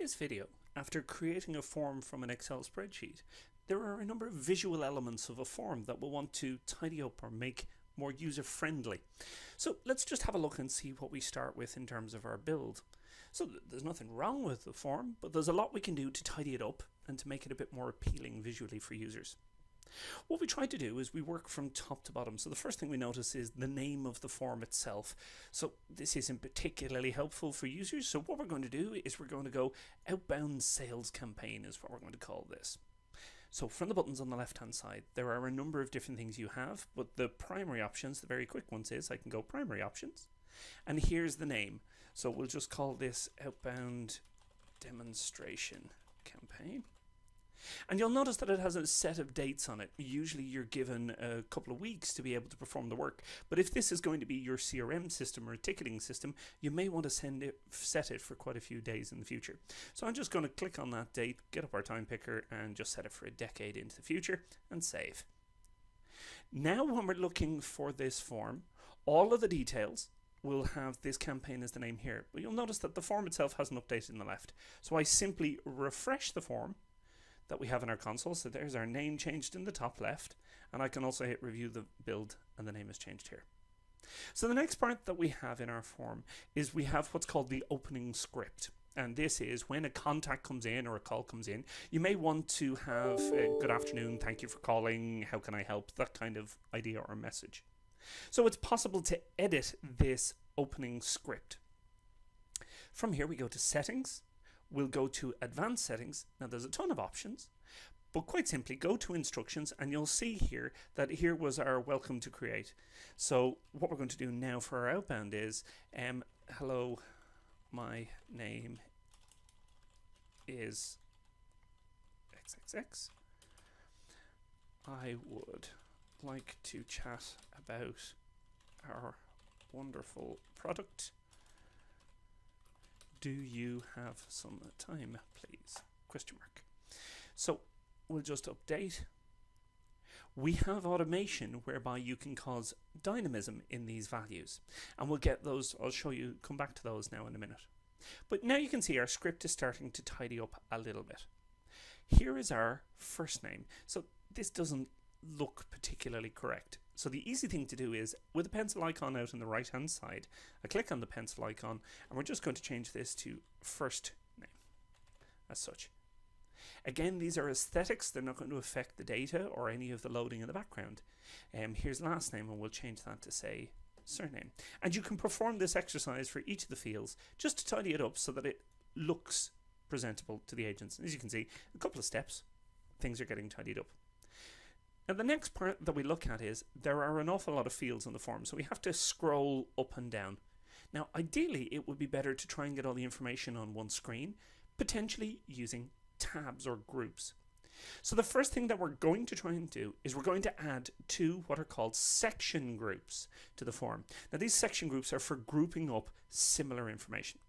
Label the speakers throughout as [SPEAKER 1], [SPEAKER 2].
[SPEAKER 1] this video, after creating a form from an Excel spreadsheet, there are a number of visual elements of a form that we'll want to tidy up or make more user-friendly. So let's just have a look and see what we start with in terms of our build. So there's nothing wrong with the form, but there's a lot we can do to tidy it up and to make it a bit more appealing visually for users. What we try to do is we work from top to bottom. So the first thing we notice is the name of the form itself. So this isn't particularly helpful for users. So what we're going to do is we're going to go outbound sales campaign is what we're going to call this. So from the buttons on the left hand side, there are a number of different things you have, but the primary options, the very quick ones is I can go primary options, and here's the name. So we'll just call this outbound demonstration campaign. And you'll notice that it has a set of dates on it. Usually you're given a couple of weeks to be able to perform the work. But if this is going to be your CRM system or a ticketing system, you may want to set it for quite a few days in the future. So I'm just going to click on that date, get up our time picker, and just set it for a decade into the future and save. Now when we're looking for this form, all of the details will have this campaign as the name here. But you'll notice that the form itself hasn't updated in the left. So I simply refresh the form that we have in our console. So there's our name changed in the top left, and I can also hit review the build and the name is changed here. So the next part that we have in our form is we have what's called the opening script. And this is when a contact comes in or a call comes in, you may want to have a good afternoon, thank you for calling, how can I help, that kind of idea or message. So it's possible to edit this opening script. From here we go to settings. We'll go to advanced settings. Now there's a ton of options, but quite simply go to instructions and you'll see here that here was our welcome to create. So what we're going to do now for our outbound is hello, my name is XXX. I would like to chat about our wonderful product. Do you have some time, please? Question mark. So we'll just update. We have automation whereby you can cause dynamism in these values. And we'll get those, I'll show you, come back to those now in a minute. But now you can see our script is starting to tidy up a little bit. Here is our first name. So this doesn't look particularly correct. So the easy thing to do is, with the pencil icon out on the right hand side, I click on the pencil icon and we're just going to change this to first name as such. Again, these are aesthetics, they're not going to affect the data or any of the loading in the background. Here's last name and we'll change that to say surname. And you can perform this exercise for each of the fields just to tidy it up so that it looks presentable to the agents. As you can see, a couple of steps, things are getting tidied up. And the next part that we look at is there are an awful lot of fields on the form, so we have to scroll up and down. Now, ideally, it would be better to try and get all the information on one screen, potentially using tabs or groups. So the first thing that we're going to try and do is we're going to add two what are called section groups to the form. Now, these section groups are for grouping up similar information.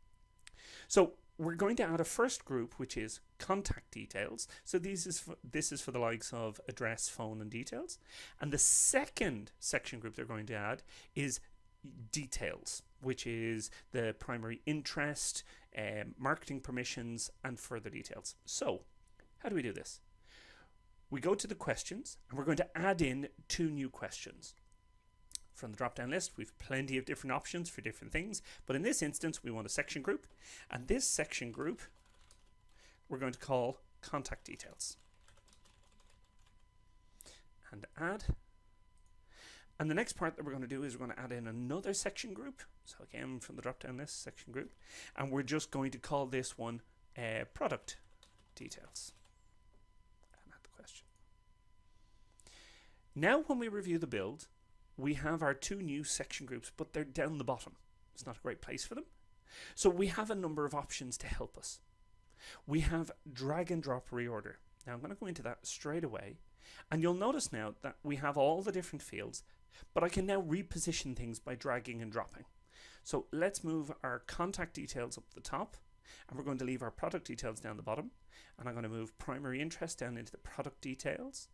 [SPEAKER 1] So we're going to add a first group, which is contact details. So this is for the likes of address, phone, and details. And the second section group they're going to add is details, which is the primary interest, marketing permissions, and further details. So how do we do this? We go to the questions, and we're going to add in two new questions. From the drop-down list, we've plenty of different options for different things, but in this instance, we want a section group, and this section group we're going to call contact details. And add. And the next part that we're going to do is we're going to add in another section group. So again, from the drop-down list, section group, and we're just going to call this one product details. And add the question. Now, when we review the build, we have our two new section groups, but they're down the bottom. It's not a great place for them. So we have a number of options to help us. We have drag and drop reorder. Now I'm going to go into that straight away. And you'll notice now that we have all the different fields, but I can now reposition things by dragging and dropping. So let's move our contact details up the top, and we're going to leave our product details down the bottom. And I'm going to move primary interest down into the product details.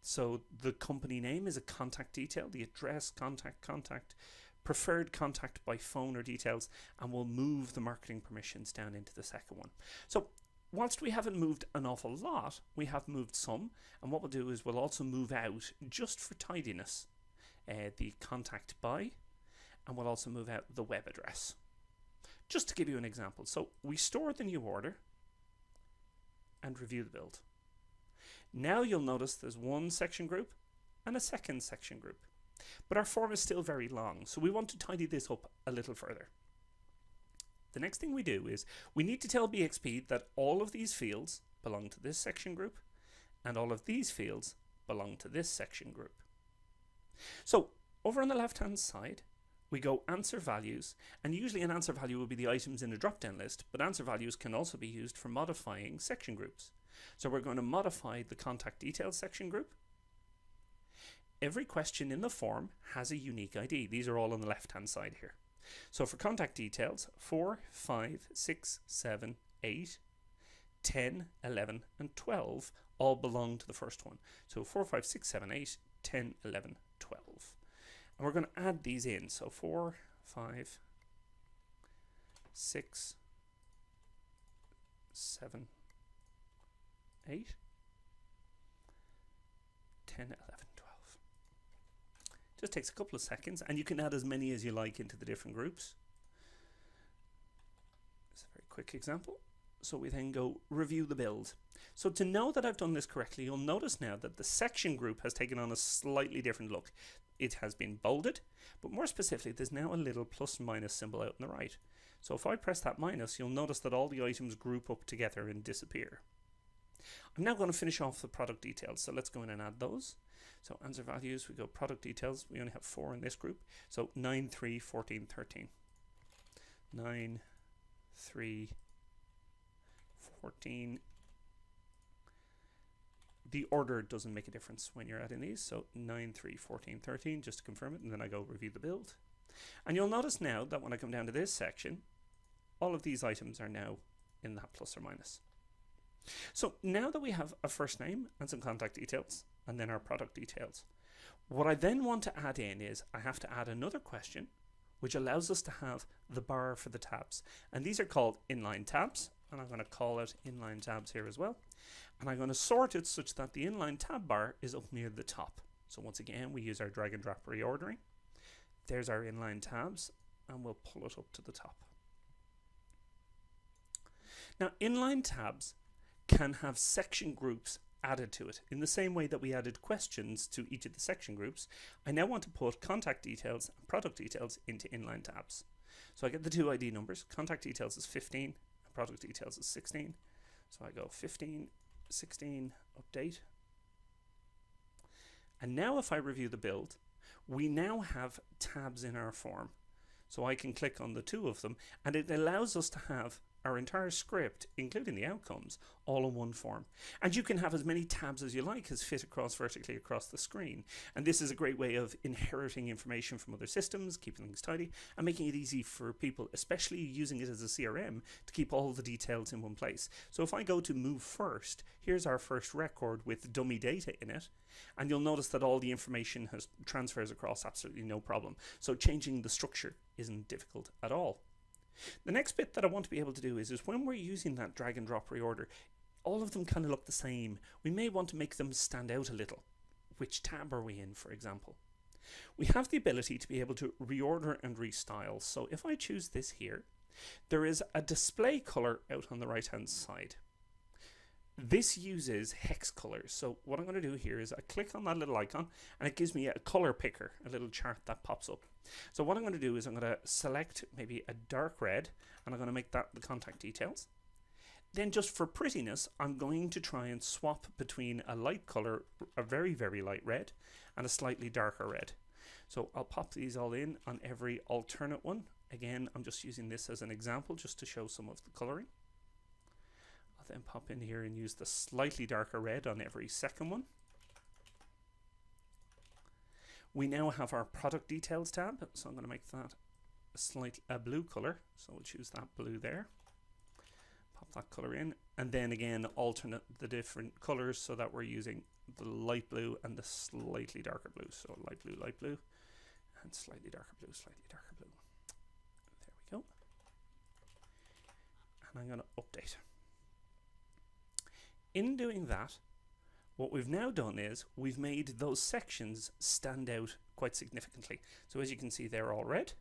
[SPEAKER 1] So the company name is a contact detail, the address, contact, preferred contact by phone or details, and we'll move the marketing permissions down into the second one. So whilst we haven't moved an awful lot, we have moved some, and what we'll do is we'll also move out, just for tidiness, the contact by, and we'll also move out the web address. Just to give you an example, so we store the new order and review the build. Now you'll notice there's one section group and a second section group, but our form is still very long, so we want to tidy this up a little further. The next thing we do is we need to tell BXP that all of these fields belong to this section group and all of these fields belong to this section group. So over on the left hand side we go answer values, and usually an answer value will be the items in a drop down list, but answer values can also be used for modifying section groups. So we're going to modify the contact details section group. Every question in the form has a unique ID. These are all on the left hand side here. So for contact details, 4, 5, 6, 7, 8, 10, 11 and 12 all belong to the first one. So 4, 5, 6, 7, 8, 10, 11, 12. And we're going to add these in. So 4, 5, 6, 7, 8, 10, 11, 12. Just takes a couple of seconds, and you can add as many as you like into the different groups. It's a very quick example. So we then go review the build. So to know that I've done this correctly, you'll notice now that the section group has taken on a slightly different look. It has been bolded, but more specifically, there's now a little plus minus symbol out on the right. So if I press that minus, you'll notice that all the items group up together and disappear. I'm now going to finish off the product details, so let's go in and add those. So answer values, we go product details, we only have 4 in this group, so 9, 3, 14, 13. 9, 3, 14. The order doesn't make a difference when you're adding these, so 9, 3, 14, 13, just to confirm it, and then I go review the build. And you'll notice now that when I come down to this section, all of these items are now in that plus or minus. So now that we have a first name and some contact details, and then our product details, what I then want to add in is I have to add another question which allows us to have the bar for the tabs, and these are called inline tabs, and I'm going to call it inline tabs here as well, and I'm going to sort it such that the inline tab bar is up near the top. So once again we use our drag and drop reordering. There's our inline tabs, and we'll pull it up to the top. Now inline tabs can have section groups added to it. In the same way that we added questions to each of the section groups, I now want to put contact details and product details into inline tabs. So I get the two ID numbers. Contact details is 15 and product details is 16. So I go 15, 16, update. And now if I review the build, we now have tabs in our form. So I can click on the two of them, and it allows us to have our entire script, including the outcomes, all in one form. And you can have as many tabs as you like as fit across vertically across the screen. And this is a great way of inheriting information from other systems, keeping things tidy, and making it easy for people, especially using it as a CRM, to keep all the details in one place. So if I go to move first, here's our first record with dummy data in it, and you'll notice that all the information transfers across absolutely no problem. So changing the structure isn't difficult at all. The next bit that I want to be able to do is when we're using that drag and drop reorder, all of them kind of look the same. We may want to make them stand out a little. Which tab are we in, for example? We have the ability to be able to reorder and restyle. So if I choose this here, there is a display color out on the right hand side. This uses hex colors. So what I'm going to do here is I click on that little icon and it gives me a color picker, a little chart that pops up. So what I'm going to do is I'm going to select maybe a dark red, and I'm going to make that the contact details. Then just for prettiness, I'm going to try and swap between a light color, a very, very light red, and a slightly darker red. So I'll pop these all in on every alternate one. Again, I'm just using this as an example just to show some of the coloring. I'll then pop in here and use the slightly darker red on every second one. We now have our product details tab, so I'm going to make that a blue color. So we'll choose that blue there. Pop that color in, and then again alternate the different colors so that we're using the light blue and the slightly darker blue. So light blue, And slightly darker blue, slightly darker blue. There we go. And I'm going to update. In doing that, what we've now done is we've made those sections stand out quite significantly. So as you can see, they're all red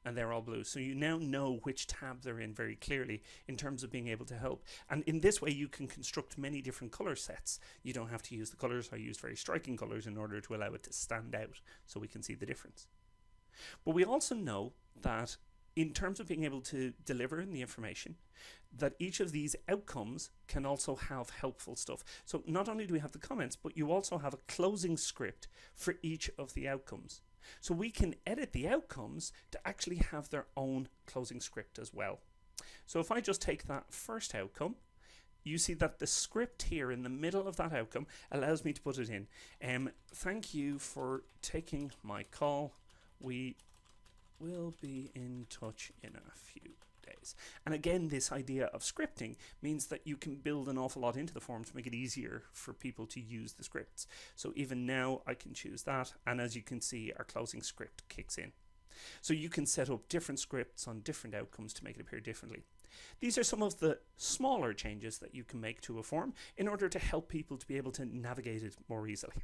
[SPEAKER 1] and they're all blue. So you now know which tab they're in very clearly in terms of being able to help. And in this way, you can construct many different color sets. You don't have to use the colors. I used very striking colors in order to allow it to stand out so we can see the difference. But we also know that in terms of being able to deliver the information, that each of these outcomes can also have helpful stuff. So not only do we have the comments, but you also have a closing script for each of the outcomes. So we can edit the outcomes to actually have their own closing script as well. So if I just take that first outcome, you see that the script here in the middle of that outcome allows me to put it in. Thank you for taking my call. We will be in touch in a few days. And again, this idea of scripting means that you can build an awful lot into the form to make it easier for people to use the scripts. So even now I can choose that, and as you can see, our closing script kicks in. So you can set up different scripts on different outcomes to make it appear differently. These are some of the smaller changes that you can make to a form in order to help people to be able to navigate it more easily.